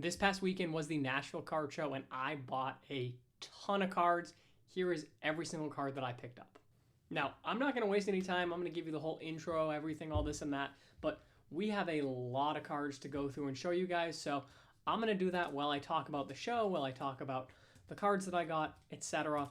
This past weekend was the Nashville Card Show, and I bought a ton of cards. Here is every single card that I picked up. Now, I'm not going to waste any time. I'm going to give you the whole intro, everything, all this and that. But we have a lot of cards to go through and show you guys. So I'm going to do that while I talk about the show, while I talk about the cards that I got, etc.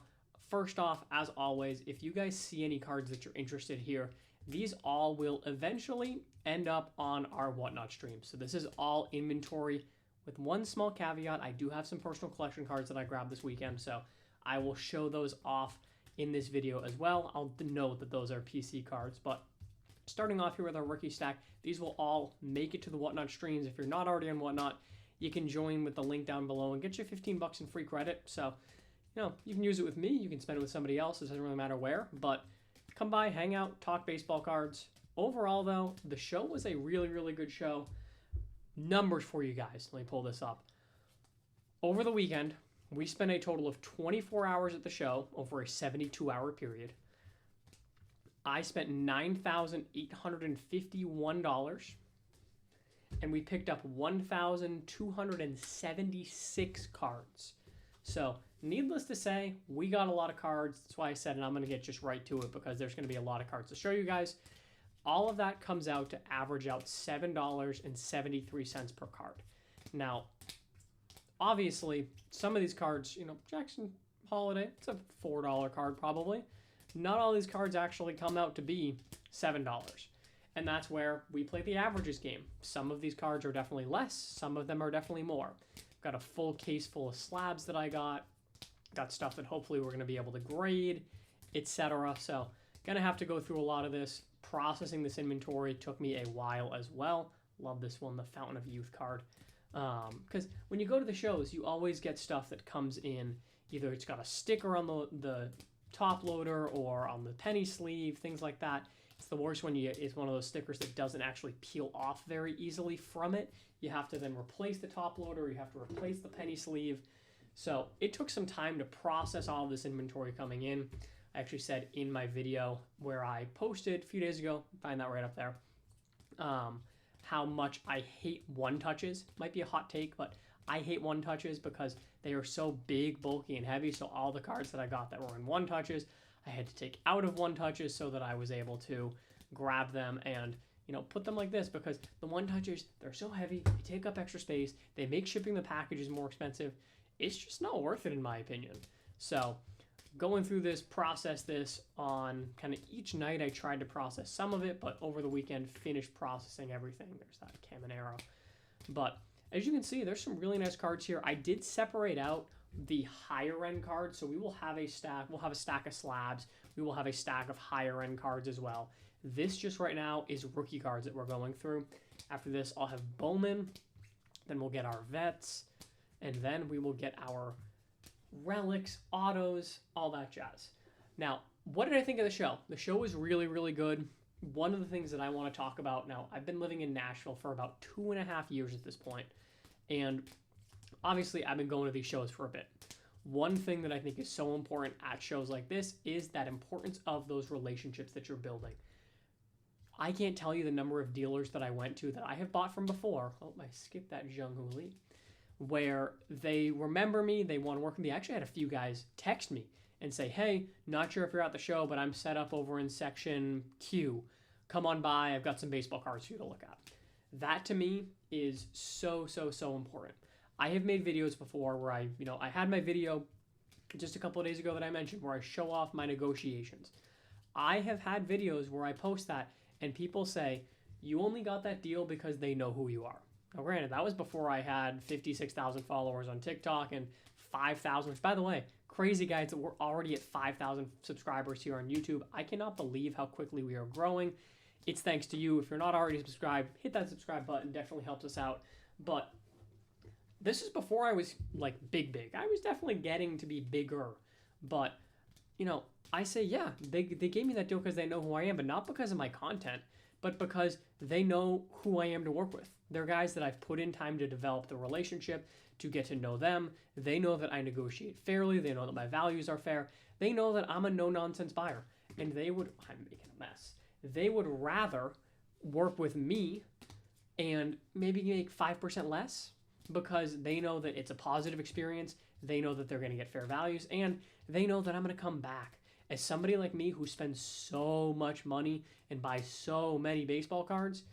First off, as always, if you guys see any cards that you're interested here, these all will eventually end up on our Whatnot stream. So this is all inventory with one small caveat. I do have some personal collection cards that I grabbed this weekend, so I will show those off in this video as well. I'll note that those are PC cards, but starting off here with our rookie stack, these will all make it to the Whatnot streams. If you're not already on Whatnot, you can join with the link down below and get you 15 bucks in free credit. So, you can use it with me, you can spend it with somebody else, it doesn't really matter where, but come by, hang out, talk baseball cards. Overall though, the show was a really, really good show. Numbers for you guys, let me pull this up. Over the weekend, we spent a total of 24 hours at the show over a 72-hour period. I spent $9,851, and we picked up 1,276 cards. So, needless to say, we got a lot of cards. That's why I said, and I'm going to get just right to it because there's going to be a lot of cards to show you guys. All of that comes out to average out $7.73 per card. Now, obviously, some of these cards, Jackson Holiday, it's a $4 card probably. Not all these cards actually come out to be $7. And that's where we play the averages game. Some of these cards are definitely less. Some of them are definitely more. Got a full case full of slabs that I got. Got stuff that hopefully we're going to be able to grade, etc. So, going to have to go through a lot of this. Processing this inventory took me a while as well. Love this one, the Fountain of Youth card. Because when you go to the shows, you always get stuff that comes in. Either it's got a sticker on the top loader or on the penny sleeve, things like that. It's the worst when it's one of those stickers that doesn't actually peel off very easily from it. You have to then replace the top loader, or you have to replace the penny sleeve. So it took some time to process all of this inventory coming in. I actually said in my video where I posted a few days ago, find that right up there, how much I hate one-touches. Might be a hot take, but I hate one-touches because they are so big, bulky, and heavy. So all the cards that I got that were in one-touches, I had to take out of one-touches so that I was able to grab them and put them like this, because the one-touches, they're so heavy, they take up extra space, they make shipping the packages more expensive. It's just not worth it in my opinion. So going through this, process this on kind of each night. I tried to process some of it, but over the weekend finished processing everything. There's that Caminero. But as you can see, there's some really nice cards here. I did separate out the higher end cards, so we will have a stack. We'll have a stack of slabs. We will have a stack of higher end cards as well. This just right now is rookie cards that we're going through. After this, I'll have Bowman. Then we'll get our vets, and then we will get our relics, autos, all that jazz. Now, what did I think of the show? The show was really, really good. One of the things that I want to talk about now, I've been living in Nashville for about 2.5 years at this point, and obviously I've been going to these shows for a bit. One thing that I think is so important at shows like this is that importance of those relationships that you're building. I can't tell you the number of dealers that I went to that I have bought from before. Oh, I skipped that Jung Hoo Lee. Where they remember me, they want to work with me. I actually had a few guys text me and say, hey, not sure if you're at the show, but I'm set up over in section Q. Come on by, I've got some baseball cards for you to look at. That to me is so, so, so important. I have made videos before where I had my video just a couple of days ago that I mentioned where I show off my negotiations. I have had videos where I post that and people say, you only got that deal because they know who you are. Now, granted, that was before I had 56,000 followers on TikTok and 5,000, which, by the way, crazy guys that we're already at 5,000 subscribers here on YouTube. I cannot believe how quickly we are growing. It's thanks to you. If you're not already subscribed, hit that subscribe button. Definitely helps us out. But this is before I was, big. I was definitely getting to be bigger. But, I say, yeah, they gave me that deal because they know who I am, but not because of my content, but because they know who I am to work with. They're guys that I've put in time to develop the relationship, to get to know them. They know that I negotiate fairly. They know that my values are fair. They know that I'm a no-nonsense buyer. And I'm making a mess. They would rather work with me and maybe make 5% less because they know that it's a positive experience. They know that they're going to get fair values, and they know that I'm going to come back. As somebody like me who spends so much money and buys so many baseball cards,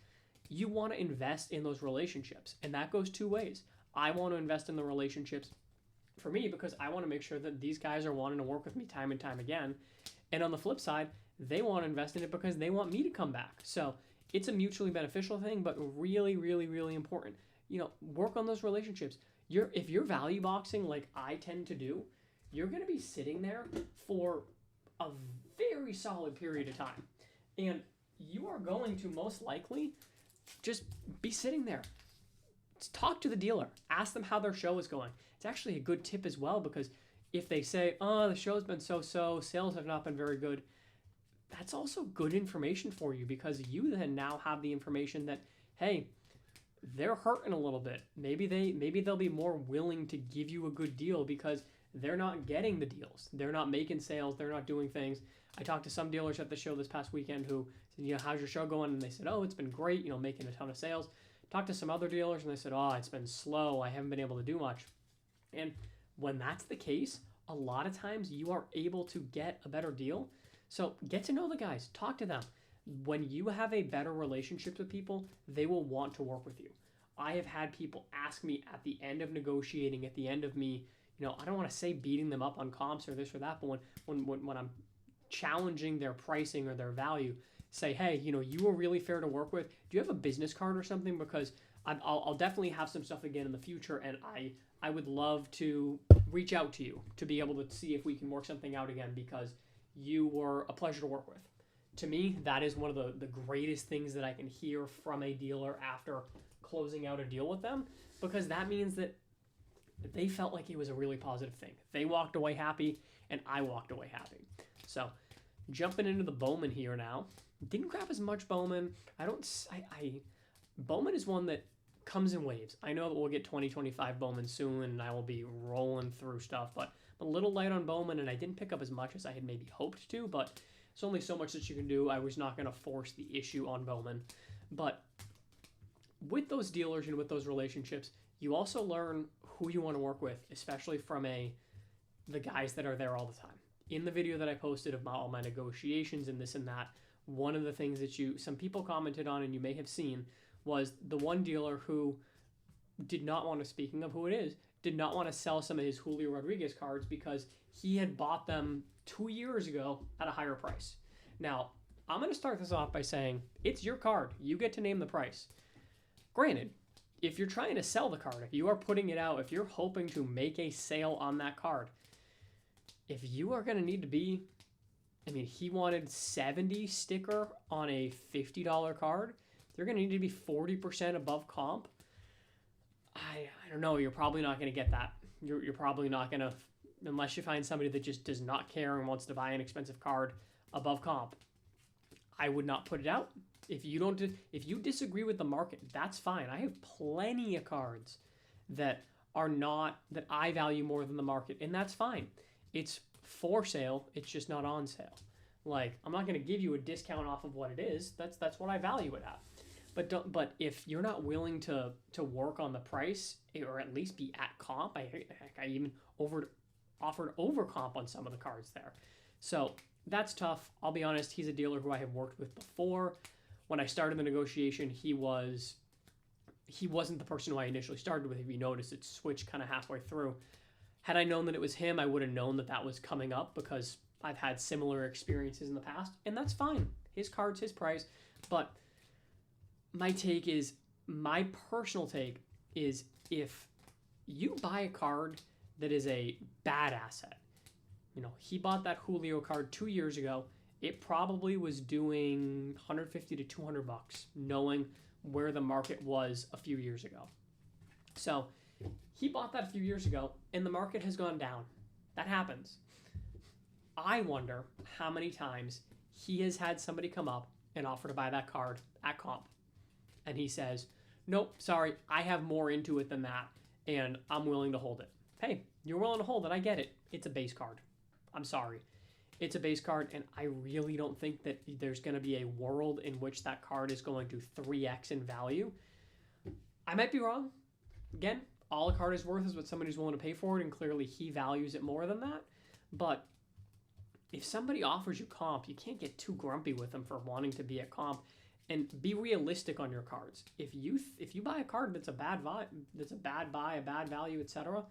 you want to invest in those relationships. And that goes two ways. I want to invest in the relationships for me because I want to make sure that these guys are wanting to work with me time and time again. And on the flip side, they want to invest in it because they want me to come back. So it's a mutually beneficial thing, but really, really, really important. Work on those relationships. If you're value boxing like I tend to do, you're going to be sitting there for a very solid period of time. And you are going to most likely just be sitting there. Talk to the dealer. Ask them how their show is going. It's actually a good tip as well, because if they say, oh, the show's been so-so, sales have not been very good, that's also good information for you, because you then now have the information that, hey, they're hurting a little bit. Maybe they'll be more willing to give you a good deal because they're not getting the deals. They're not making sales. They're not doing things. I talked to some dealers at the show this past weekend who said, how's your show going? And they said, oh, it's been great, making a ton of sales. Talked to some other dealers and they said, oh, it's been slow. I haven't been able to do much. And when that's the case, a lot of times you are able to get a better deal. So get to know the guys. Talk to them. When you have a better relationship with people, they will want to work with you. I have had people ask me at the end of negotiating, at the end of me, I don't want to say beating them up on comps or this or that, but when I'm challenging their pricing or their value, say, hey, you were really fair to work with. Do you have a business card or something? Because I'll definitely have some stuff again in the future, and I would love to reach out to you to be able to see if we can work something out again, because you were a pleasure to work with. To me, that is one of the greatest things that I can hear from a dealer after closing out a deal with them, because that means that they felt like it was a really positive thing. They walked away happy, and I walked away happy. So, jumping into the Bowman here now. Didn't grab as much Bowman. Bowman is one that comes in waves. I know that we'll get 2025 Bowman soon, and I will be rolling through stuff, but I'm a little light on Bowman, and I didn't pick up as much as I had maybe hoped to, but there's only so much that you can do. I was not going to force the issue on Bowman. But with those dealers and with those relationships, you also learn who you want to work with, especially from the guys that are there all the time. In the video that I posted about all my negotiations and this and that, one of the things that some people commented on, and you may have seen, was the one dealer who did not want to, speaking of who it is, did not want to sell some of his Julio Rodriguez cards because he had bought them 2 years ago at a higher price. Now, I'm going to start this off by saying, it's your card. You get to name the price. Granted, if you're trying to sell the card, if you are putting it out, if you're hoping to make a sale on that card, if you are going to need to be, he wanted 70 sticker on a $50 card. They're going to need to be 40% above comp. I don't know. You're probably not going to get that. You're probably not going to, unless you find somebody that just does not care and wants to buy an expensive card above comp. I would not put it out. If you disagree with the market, that's fine. I have plenty of cards that I value more than the market, and that's fine. It's for sale. It's just not on sale. Like, I'm not going to give you a discount off of what it is. That's what I value it at. But if you're not willing to work on the price, or at least be at comp, I even offered over comp on some of the cards there. So that's tough. I'll be honest, he's a dealer who I have worked with before. When I started the negotiation, he wasn't the person who I initially started with. If you notice, it switched kind of halfway through. Had I known that it was him, I would have known that was coming up, because I've had similar experiences in the past, and that's fine. His card's his price. But my personal take is, if you buy a card that is a bad asset, he bought that Julio card 2 years ago. It probably was doing $150 to $200, knowing where the market was a few years ago. So he bought that a few years ago, and the market has gone down. That happens. I wonder how many times he has had somebody come up and offer to buy that card at comp. And he says, nope, sorry, I have more into it than that, and I'm willing to hold it. Hey, you're willing to hold it. I get it. It's a base card. I'm sorry. It's a base card, and I really don't think that there's going to be a world in which that card is going to 3x in value. I might be wrong. Again, all a card is worth is what somebody's willing to pay for it, and clearly he values it more than that. But if somebody offers you comp, you can't get too grumpy with them for wanting to be at comp, and be realistic on your cards. If you buy a card that's a bad buy, a bad value, etc.,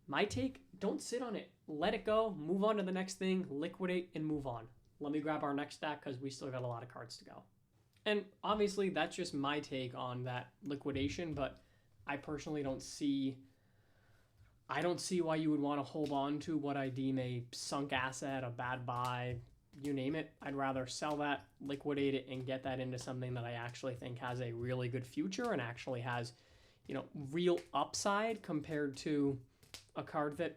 my take, don't sit on it. Let it go, move on to the next thing, liquidate, and move on. Let me grab our next stack because we still got a lot of cards to go. And obviously, that's just my take on that liquidation, but I personally don't see why you would want to hold on to what I deem a sunk asset, a bad buy, you name it. I'd rather sell that, liquidate it, and get that into something that I actually think has a really good future and actually has, real upside compared to a card that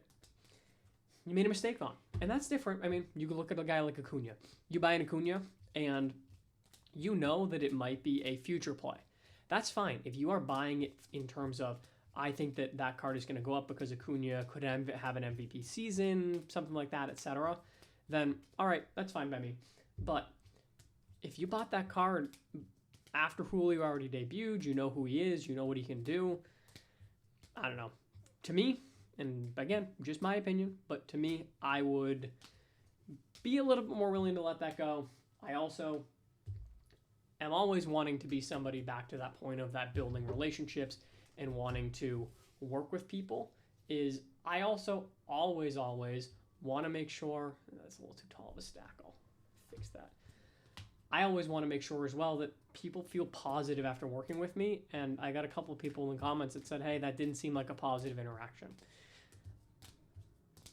you made a mistake on. And that's different. I mean, you can look at a guy like Acuna. You buy an Acuna and you know that it might be a future play. That's fine. If you are buying it in terms of, I think that card is going to go up because Acuna could have an MVP season, something like that, etc., then all right, that's fine by me. But if you bought that card after Julio already debuted, you know who he is, you know what he can do, I don't know. To me, and again, just my opinion, but to me, I would be a little bit more willing to let that go. I also am always wanting to be somebody, back to that point of that building relationships and wanting to work with people, is I also always want to make sure, that's a little too tall of a stack, I'll fix that. I always want to make sure as well that people feel positive after working with me, and I got a couple of people in the comments that said, hey, that didn't seem like a positive interaction.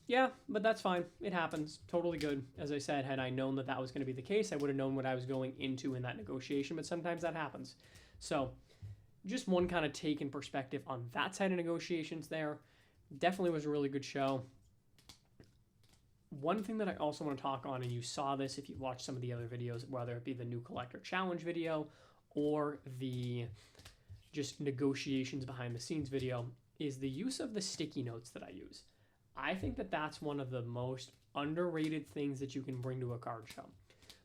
Yeah, but that's fine. It happens. Totally good. As I said, had I known that was going to be the case, I would have known what I was going into in that negotiation, but sometimes that happens. So just one kind of take in perspective on that side of negotiations there. Definitely was a really good show. One thing that I also want to talk on, and you saw this if you watched some of the other videos, whether it be the new collector challenge video or the just negotiations behind the scenes video, is the use of the sticky notes that I use. I think that that's one of the most underrated things that you can bring to a card show.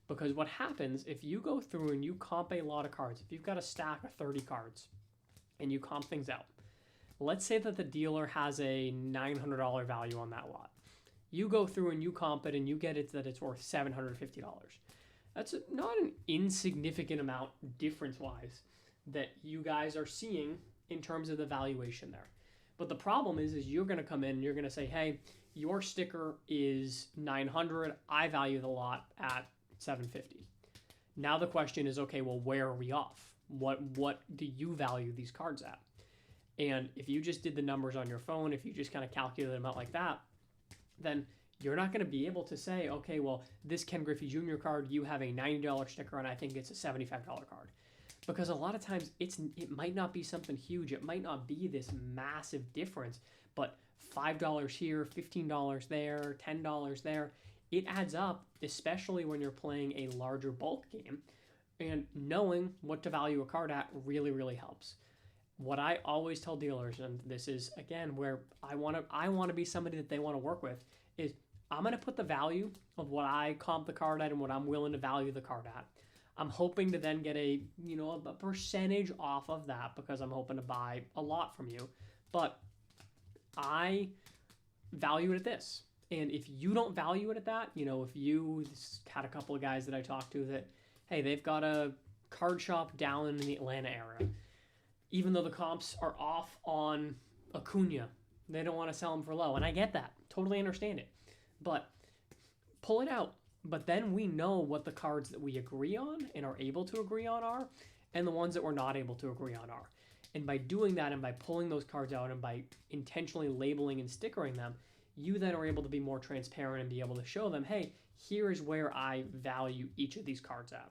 Because what happens if you go through and you comp a lot of cards, if you've got a stack of 30 cards and you comp things out, let's say that the dealer has a $900 value on that lot. You go through and you comp it and you get it that it's worth $750. That's not an insignificant amount difference-wise that you guys are seeing in terms of the valuation there. But the problem is you're going to come in and you're going to say, hey, your sticker is $900. I value the lot at $750. Now the question is, okay, well, where are we off? What do you value these cards at? And if you just did the numbers on your phone, if you just kind of calculate them out like that, then you're not going to be able to say, okay, well, this Ken Griffey Jr. card, you have a $90 sticker and I think it's a $75 card. Because a lot of times it might not be something huge. It might not be this massive difference, but $5 here, $15 there, $10 there, it adds up, especially when you're playing a larger bulk game. And knowing what to value a card at really, really helps. What I always tell dealers, and this is, again, where I want to be somebody that they want to work with, is I'm going to put the value of what I comp the card at and what I'm willing to value the card at. I'm hoping to then get a percentage off of that because I'm hoping to buy a lot from you. But I value it at this. And if you don't value it at that, if you had a couple of guys that I talked to that, hey, they've got a card shop down in the Atlanta area. Even though the comps are off on Acuna, they don't want to sell them for low. And I get that. Totally understand it. But pull it out. But then we know what the cards that we agree on and are able to agree on are, and the ones that we're not able to agree on are. And by doing that and by pulling those cards out and by intentionally labeling and stickering them, you then are able to be more transparent and be able to show them, hey, here is where I value each of these cards at.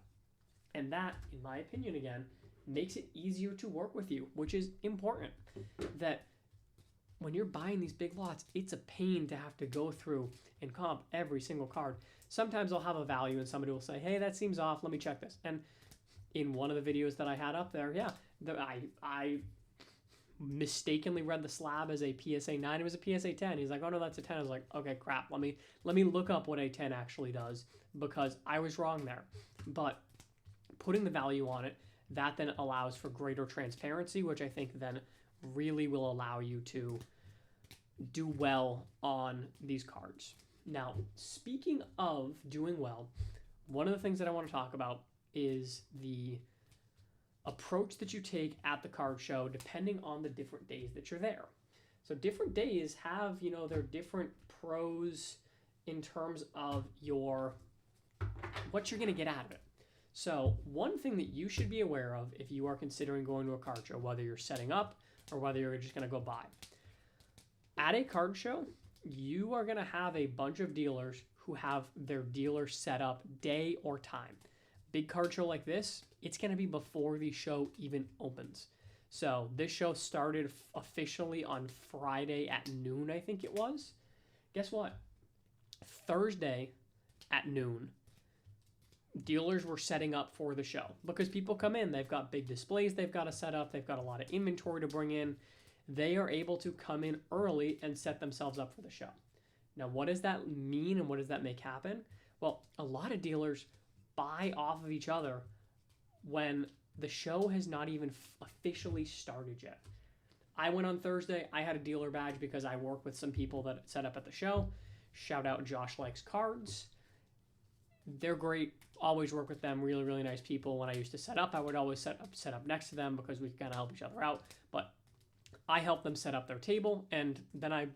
And that, in my opinion, again, makes it easier to work with you, which is important. That when you're buying these big lots, it's a pain to have to go through and comp every single card. Sometimes I'll have a value and somebody will say, hey, that seems off, let me check this. And in one of the videos that I had up there, I mistakenly read the slab as a PSA 9. It was a PSA 10. He's like, oh no, that's a 10. I was like, okay, crap. Let me look up what a 10 actually does because I was wrong there. But putting the value on it, that then allows for greater transparency, which I think then really will allow you to do well on these cards. Now, speaking of doing well, one of the things that I want to talk about is the approach that you take at the card show depending on the different days that you're there. So different days have, their different pros in terms of what you're going to get out of it. So one thing that you should be aware of if you are considering going to a card show, whether you're setting up or whether you're just going to go buy. At a card show, you are going to have a bunch of dealers who have their dealer set up day or time. Big card show like this, it's going to be before the show even opens. So this show started officially on Friday at noon, I think it was. Guess what? Thursday at noon, dealers were setting up for the show because people come in, they've got big displays they've got to set up, they've got a lot of inventory to bring in. They are able to come in early and set themselves up for the show. Now, what does that mean and what does that make happen? Well, a lot of dealers buy off of each other when the show has not even officially started yet. I went on Thursday. I had a dealer badge because I work with some people that set up at the show. Shout out Josh Likes Cards. They're great. Always work with them. Really, really nice people. When I used to set up, I would always set up next to them because we kind of help each other out. But I helped them set up their table, and then I,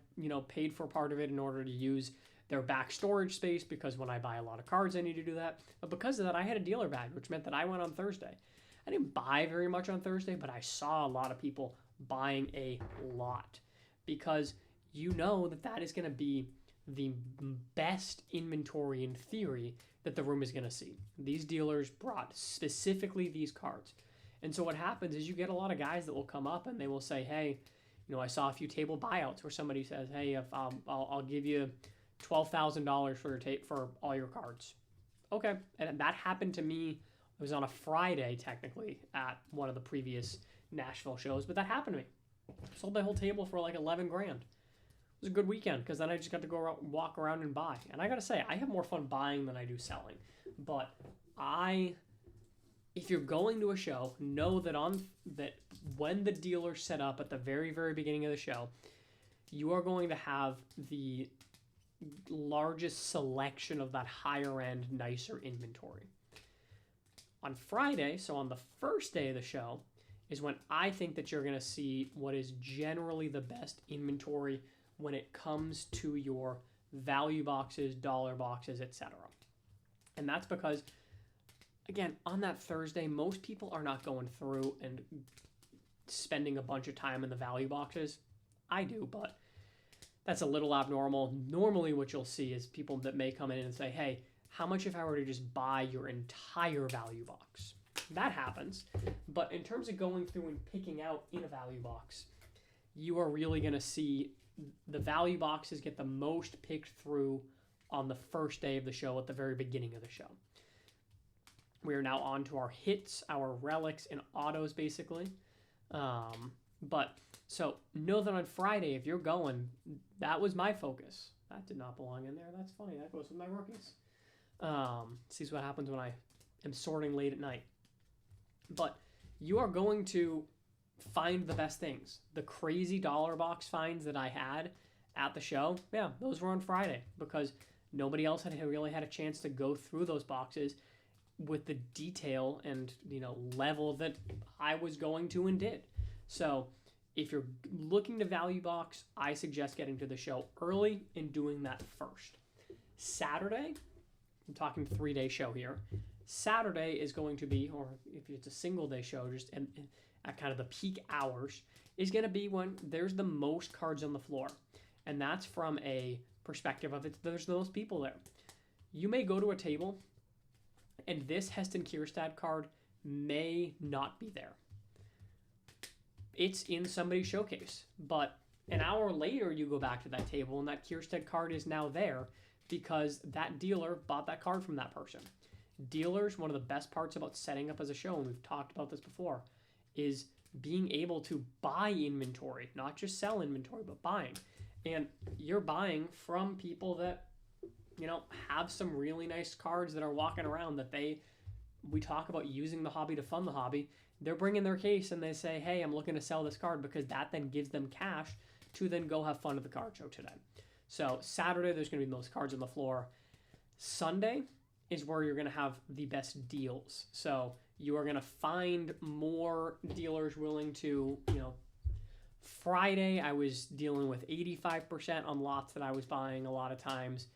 paid for part of it in order to use their back storage space because when I buy a lot of cards, I need to do that. But because of that, I had a dealer badge, which meant that I went on Thursday. I didn't buy very much on Thursday, but I saw a lot of people buying a lot because that is going to be the best inventory in theory that the room is going to see. These dealers brought specifically these cards. And so what happens is you get a lot of guys that will come up and they will say, hey, I saw a few table buyouts where somebody says, hey, if I'll give you $12,000 for all your cards. Okay. And that happened to me. It was on a Friday, technically, at one of the previous Nashville shows, but that happened to me. Sold my whole table for like 11 grand. It was a good weekend because then I just got to go walk around and buy. And I got to say, I have more fun buying than I do selling. But if you're going to a show, know that when the dealer's set up at the very, very beginning of the show, you are going to have the largest selection of that higher end, nicer inventory. On Friday, so on the first day of the show, is when I think that you're going to see what is generally the best inventory when it comes to your value boxes, dollar boxes, etc. And that's because, again, on that Thursday, most people are not going through and spending a bunch of time in the value boxes. I do, but that's a little abnormal. Normally what you'll see is people that may come in and say, hey, how much if I were to just buy your entire value box? That happens. But in terms of going through and picking out in a value box, you are really going to see the value boxes get the most picked through on the first day of the show at the very beginning of the show. We are now on to our hits, our relics, and autos, basically. But so know that on Friday, if you're going, that was my focus. That did not belong in there. That's funny. That goes with my rookies. See what happens when I am sorting late at night. But you are going to find the best things. The crazy dollar box finds that I had at the show, yeah, those were on Friday because nobody else had really had a chance to go through those boxes with the detail and level that I was going to and did. So if you're looking to value box, I suggest getting to the show early and doing that first. Saturday, I'm talking 3-day show here. Saturday is going to be, or if it's a single day show, just at kind of the peak hours, is going to be when there's the most cards on the floor. And that's from a perspective of there's the most people there. You may go to a table and this Heston Kierstad card may not be there. It's in somebody's showcase, but an hour later you go back to that table and that Kierstad card is now there because that dealer bought that card from that person. Dealers, one of the best parts about setting up as a show, and we've talked about this before, is being able to buy inventory, not just sell inventory, but buying. And you're buying from people that, have some really nice cards that are walking around that we talk about using the hobby to fund the hobby. they're bringing their case and they say, hey, I'm looking to sell this card, because that then gives them cash to then go have fun at the card show today. So Saturday, there's going to be the most cards on the floor. Sunday is where you're going to have the best deals. So you are going to find more dealers willing to, Friday I was dealing with 85% on lots that I was buying a lot of times.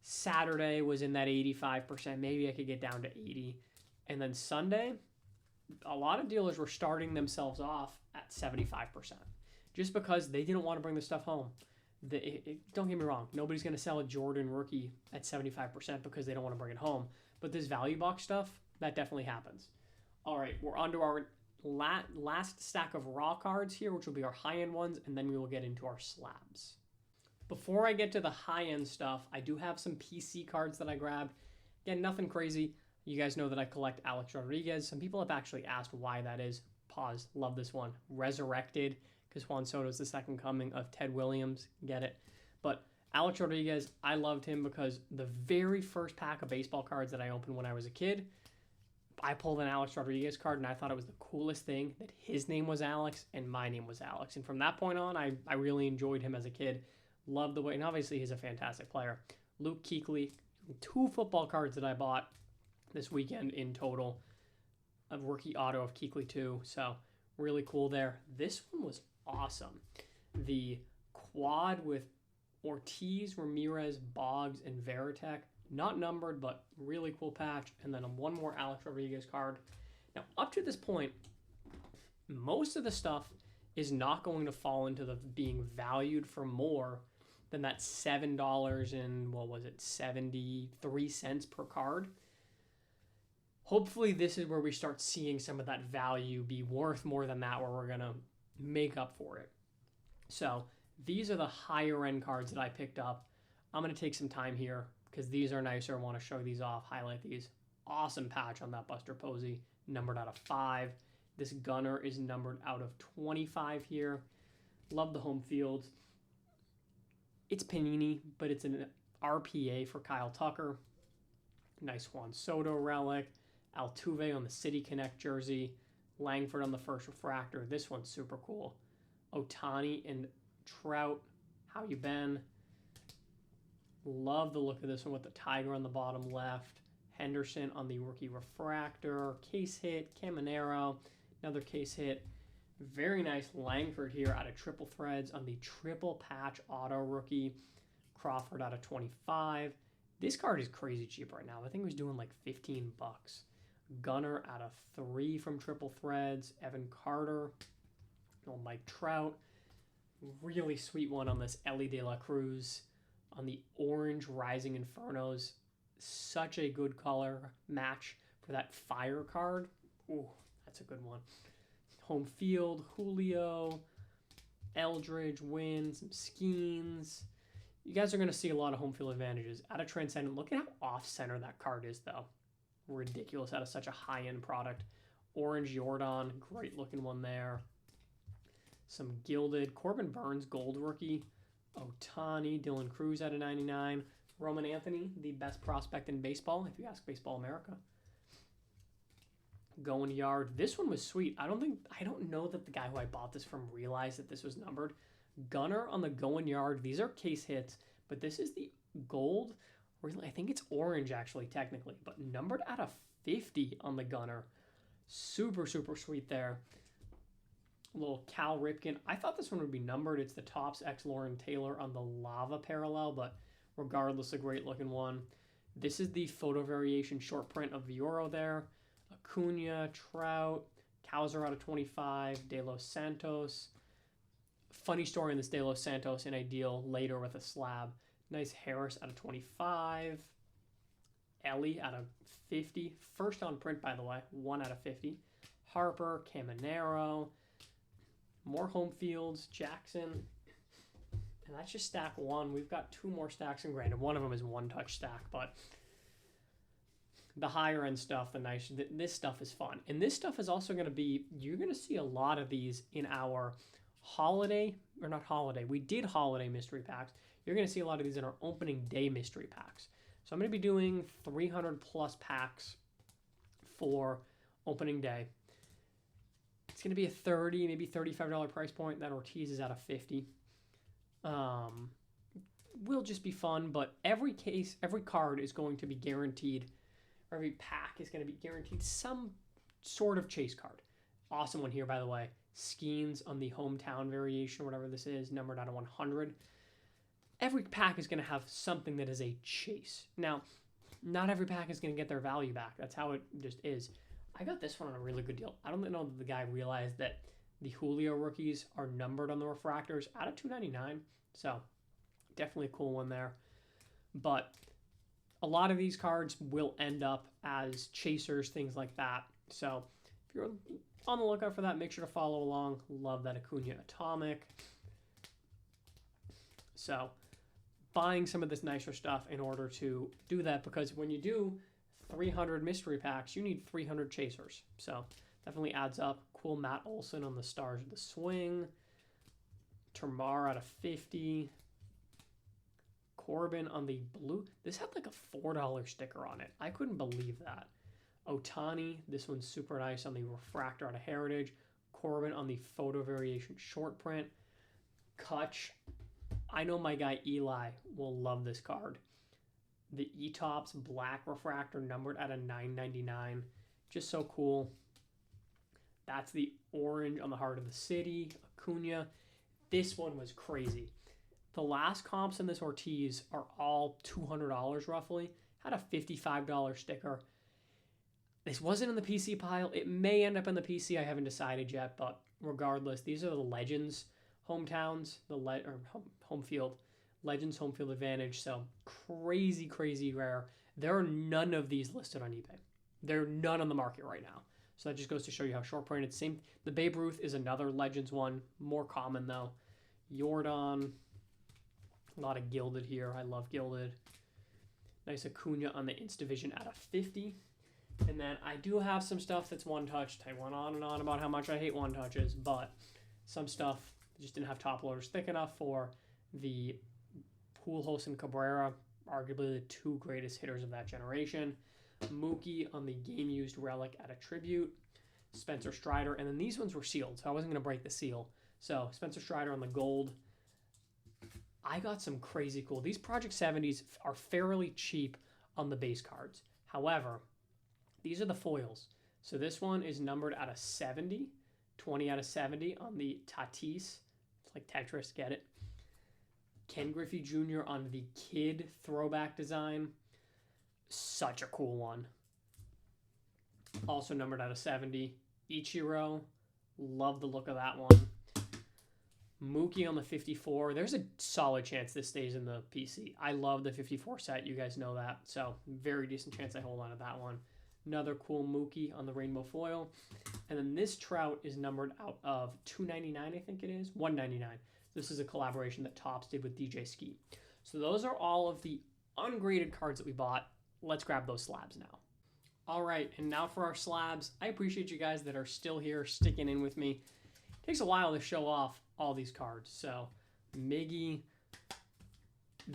Saturday was in that 85%. Maybe I could get down to 80. And then Sunday, a lot of dealers were starting themselves off at 75%, just because they didn't want to bring the stuff home. Don't get me wrong, nobody's going to sell a Jordan rookie at 75% because they don't want to bring it home. But this value box stuff, that definitely happens. All right, we're on to our last stack of raw cards here, which will be our high-end ones, and then we will get into our slabs. Before I get to the high-end stuff, I do have some PC cards that I grabbed. Again, nothing crazy. You guys know that I collect Alex Rodriguez. Some people have actually asked why that is. Pause. Love this one. Resurrected, because Juan Soto is the second coming of Ted Williams. Get it? But Alex Rodriguez, I loved him because the very first pack of baseball cards that I opened when I was a kid, I pulled an Alex Rodriguez card, and I thought it was the coolest thing that his name was Alex and my name was Alex. And from that point on, I really enjoyed him as a kid. Loved the way, and obviously he's a fantastic player. Luke Kuechly, 2 football cards that I bought this weekend in total. A rookie auto of Kuechly too, so really cool there. This one was awesome. The quad with Ortiz, Ramirez, Boggs, and Veritek. Not numbered, but really cool patch. And then one more Alex Rodriguez card. Now, up to this point, most of the stuff is not going to fall into the being valued for more than that $7 and, 73 cents per card. Hopefully this is where we start seeing some of that value be worth more than that, where we're going to make up for it. So these are the higher end cards that I picked up. I'm going to take some time here because these are nicer. I want to show these off, highlight these. Awesome patch on that Buster Posey, numbered out of 5. This Gunner is numbered out of 25 here. Love the home field. It's Panini, but it's an RPA for Kyle Tucker. Nice Juan Soto relic. Altuve on the City Connect jersey. Langford on the first refractor. This one's super cool. Ohtani and Trout. How you been? Love the look of this one with the tiger on the bottom left. Henderson on the rookie refractor. Case hit. Caminero. Another case hit. Very nice Langford here out of Triple Threads on the triple patch auto rookie. Crawford out of 25. This card is crazy cheap right now. I think it was doing like $15. Gunner out of 3 from Triple Threads. Evan Carter. Mike Trout. Really sweet one on this Ellie De La Cruz. On the orange Rising Infernos. Such a good color match for that fire card. Ooh, that's a good one. Home field, Julio, Eldridge, Wynn, some Skeens. You guys are going to see a lot of home field advantages. Out of Transcendent, look at how off-center that card is, though. Ridiculous out of such a high-end product. Orange Jordan, great-looking one there. Some gilded. Corbin Burns, gold rookie. Ohtani, Dylan Cruz out of 99. Roman Anthony, the best prospect in baseball, if you ask Baseball America. Going yard. This one was sweet. I don't know that the guy who I bought this from realized that this was numbered. Gunner on the going yard. These are case hits, but this is the gold. Really, I think it's orange actually, technically, but numbered out of 50 on the Gunner. Super, super sweet there. A little Cal Ripken. I thought this one would be numbered. It's the Topps X Lauren Taylor on the lava parallel, but regardless, a great looking one. This is the photo variation short print of Vioro there. Acuna, Trout, Cowser out of 25, De Los Santos. Funny story in this De Los Santos in a deal later with a slab. Nice Harris out of 25. Ellie out of 50. First on print, by the way. 1 out of 50. Harper, Caminero. More home fields. Jackson. And that's just stack 1. We've got 2 more stacks, and granted, one of them is one-touch stack, but the higher end stuff, this stuff is fun. And this stuff is also going to be, you're going to see a lot of these in our we did holiday mystery packs. You're going to see a lot of these in our opening day mystery packs. So I'm going to be doing 300 plus packs for opening day. It's going to be a $30, maybe $35 price point. That Ortiz is at a $50. Will just be fun, but every card is going to be guaranteed, or every pack is going to be guaranteed some sort of chase card. Awesome one here, by the way. Skeens on the hometown variation, whatever this is, numbered out of 100. Every pack is going to have something that is a chase. Now, not every pack is going to get their value back. That's how it just is. I got this one on a really good deal. I don't know that the guy realized that the Julio rookies are numbered on the refractors out of $2.99. So definitely a cool one there. But a lot of these cards will end up as chasers, things like that. So if you're on the lookout for that, make sure to follow along. Love that Acuna Atomic. So buying some of this nicer stuff in order to do that, because when you do 300 mystery packs, you need 300 chasers. So definitely adds up. Cool Matt Olson on the Stars of the Swing. Termar out of 50. Corbin on the blue. This had like a $4 sticker on it. I couldn't believe that. Otani, this one's super nice on the refractor out of Heritage. Corbin on the photo variation short print. Kutch. I know my guy Eli will love this card. The E-Tops black refractor numbered at a $9.99. Just so cool. That's the orange on the heart of the city. Acuna. This one was crazy. The last comps in this Ortiz are all $200 roughly. Had a $55 sticker. This wasn't in the PC pile. It may end up in the PC. I haven't decided yet, but regardless, these are the Legends hometowns, home field. Legends home field advantage. So crazy, crazy rare. There are none of these listed on eBay. There are none on the market right now. So that just goes to show you how short printed. Same. The Babe Ruth is another Legends one. More common though. Jordan. A lot of gilded here. I love gilded. Nice Acuna on the Instavision at a 50. And then I do have some stuff that's one-touched. I went on and on about how much I hate one-touches, but some stuff just didn't have top loaders thick enough for the Pujols and Cabrera, arguably the two greatest hitters of that generation. Mookie on the game-used relic at a tribute. Spencer Strider. And then these ones were sealed, so I wasn't going to break the seal. So Spencer Strider on the gold. I got some crazy cool. These Project 70s are fairly cheap on the base cards. However, these are the foils. So this one is numbered out of 70. 20 out of 70 on the Tatis. It's like Tetris, get it? Ken Griffey Jr. on the Kid throwback design. Such a cool one. Also numbered out of 70. Ichiro. Love the look of that one. Mookie on the 54. There's a solid chance this stays in the PC. I love the 54 set. You guys know that. So very decent chance I hold on to that one. Another cool Mookie on the rainbow foil. And then this Trout is numbered out of $2.99, I think it is. $1.99. This is a collaboration that Topps did with DJ Ski. So those are all of the ungraded cards that we bought. Let's grab those slabs now. All right, and now for our slabs. I appreciate you guys that are still here, sticking in with me. It takes a while to show off all these cards. So Miggy.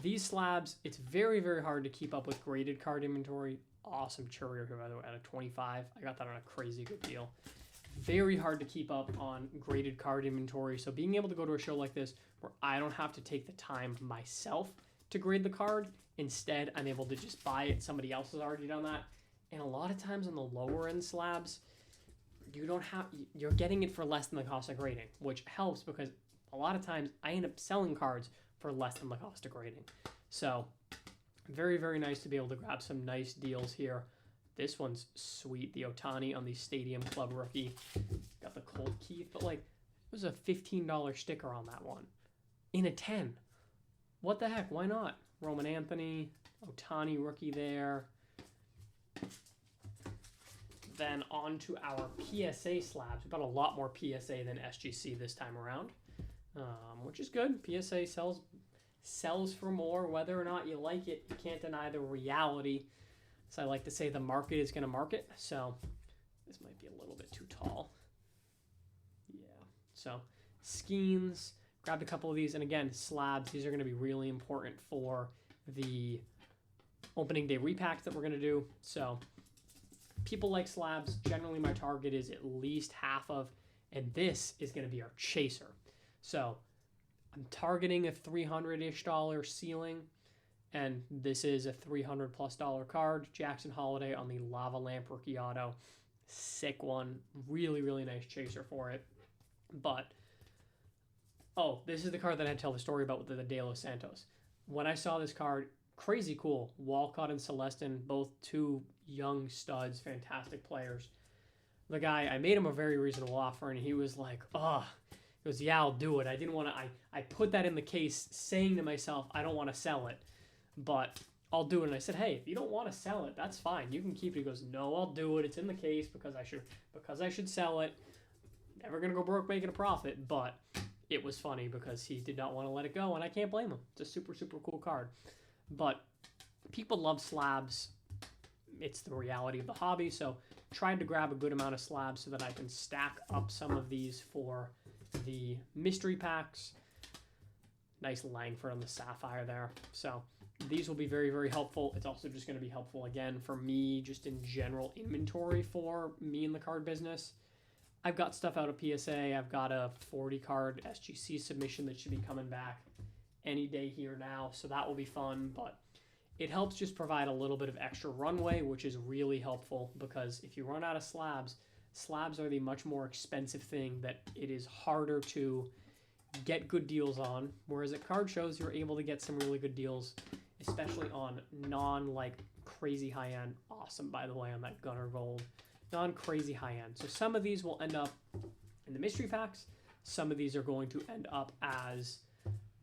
These slabs, it's very, very hard to keep up with graded card inventory. Awesome Churrier here, by the way, at a 25. I got that on a crazy good deal. Very hard to keep up on graded card inventory. So being able to go to a show like this where I don't have to take the time myself to grade the card, instead I'm able to just buy it. Somebody else has already done that. And a lot of times on the lower end slabs, you're getting it for less than the cost of grading, which helps because a lot of times I end up selling cards for less than the cost of grading. So very, very nice to be able to grab some nice deals here. This one's sweet. The Otani on the Stadium Club rookie. Got the Colt Keith, but like, it was a $15 sticker on that one. In a 10. What the heck? Why not? Roman Anthony, Otani rookie there. Then on to our PSA slabs. We got a lot more PSA than SGC this time around, which is good. PSA sells for more. Whether or not you like it, you can't deny the reality. So I like to say the market is going to market. So this might be a little bit too tall. Yeah. So Skeens, grabbed a couple of these. And again, slabs. These are going to be really important for the opening day repacks that we're going to do. So people like slabs. Generally, my target is at least half of and this is going to be our chaser. So I'm targeting a $300-ish ceiling, and this is a $300+ card. Jackson Holiday on the Lava Lamp Rookie Auto. Sick one. Really, really nice chaser for it. But, oh, this is the card that I had to tell the story about with the De Los Santos. When I saw this card, crazy cool. Walcott and Celestin, both two young studs, fantastic players. The guy, I made him a very reasonable offer, and he was like, oh, he goes, yeah, I'll do it. I didn't want to, I put that in the case saying to myself, I don't want to sell it, but I'll do it. And I said, hey, if you don't want to sell it, that's fine. You can keep it. He goes, no, I'll do it. It's in the case because I should sell it. Never going to go broke making a profit, but it was funny because he did not want to let it go, and I can't blame him. It's a super, super cool card. But people love slabs. It's the reality of the hobby, so tried to grab a good amount of slabs so that I can stack up some of these for the mystery packs. Nice Langford on the Sapphire there. So these will be very, very helpful. It's also just going to be helpful, again, for me, just in general inventory for me in the card business. I've got stuff out of PSA. I've got a 40-card SGC submission that should be coming back any day here now, so that will be fun. But it helps just provide a little bit of extra runway, which is really helpful because if you run out of slabs, slabs are the much more expensive thing that it is harder to get good deals on. Whereas at card shows, you're able to get some really good deals, especially on crazy high-end. Awesome, by the way, on that Gunner Gold. Non-crazy high-end. So some of these will end up in the mystery packs. Some of these are going to end up as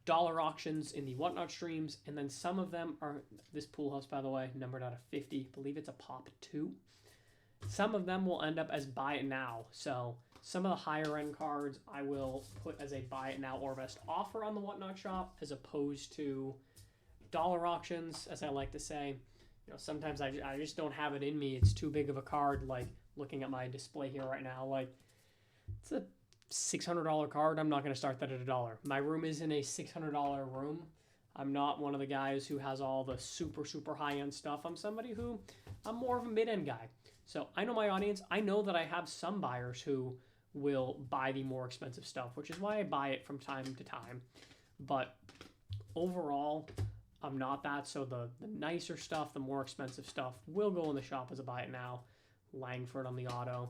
dollar auctions in the Whatnot streams, and then some of them are, this pool house, by the way, numbered out of 50, I believe it's a pop 2. Some of them will end up as buy it now. So some of the higher end cards I will put as a buy it now or best offer on the Whatnot shop, as opposed to dollar auctions, as I like to say. You know, sometimes I just don't have it in me. It's too big of a card. Like looking at my display here right now, like it's a $600 card. I'm not going to start that at $1. My room isn't a $600 room. I'm not one of the guys who has all the super, super high-end stuff. I'm more of a mid-end guy. So I know my audience. I know that I have some buyers who will buy the more expensive stuff, which is why I buy it from time to time. But overall, I'm not that. So the nicer stuff, the more expensive stuff will go in the shop as a buy it now. Langford on the auto.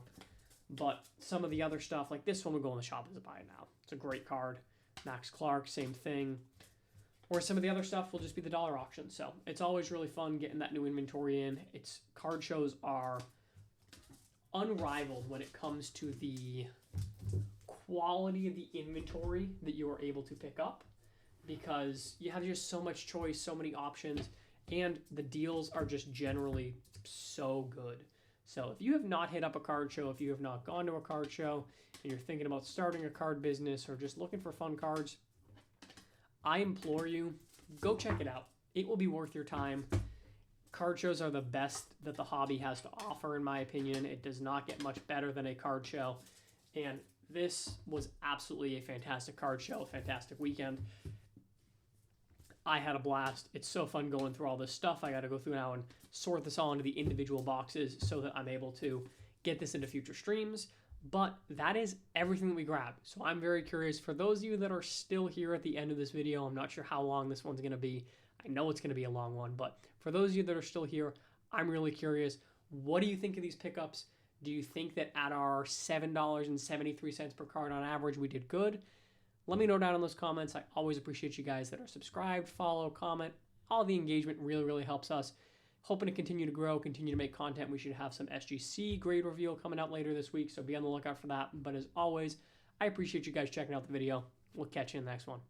But some of the other stuff, like this one, will go in the shop as a buy it now. It's a great card. Max Clark, same thing. Or some of the other stuff will just be the dollar auction. So it's always really fun getting that new inventory in. Card shows are unrivaled when it comes to the quality of the inventory that you are able to pick up, because you have just so much choice, so many options, and the deals are just generally so good. So if you have not hit up a card show, if you have not gone to a card show, and you're thinking about starting a card business or just looking for fun cards, I implore you, go check it out. It will be worth your time. Card shows are the best that the hobby has to offer, in my opinion. It does not get much better than a card show. And this was absolutely a fantastic card show, a fantastic weekend. I had a blast. It's so fun going through all this stuff. I got to go through now and sort this all into the individual boxes so that I'm able to get this into future streams. But that is everything that we grabbed. So I'm very curious. For those of you that are still here at the end of this video, I'm not sure how long this one's going to be. I know it's going to be a long one, but for those of you that are still here, I'm really curious. What do you think of these pickups? Do you think that at our $7.73 per card on average, we did good? Let me know down in those comments. I always appreciate you guys that are subscribed, follow, comment. All the engagement really, really helps us. Hoping to continue to grow, continue to make content. We should have some SGC grade reveal coming out later this week, so be on the lookout for that. But as always, I appreciate you guys checking out the video. We'll catch you in the next one.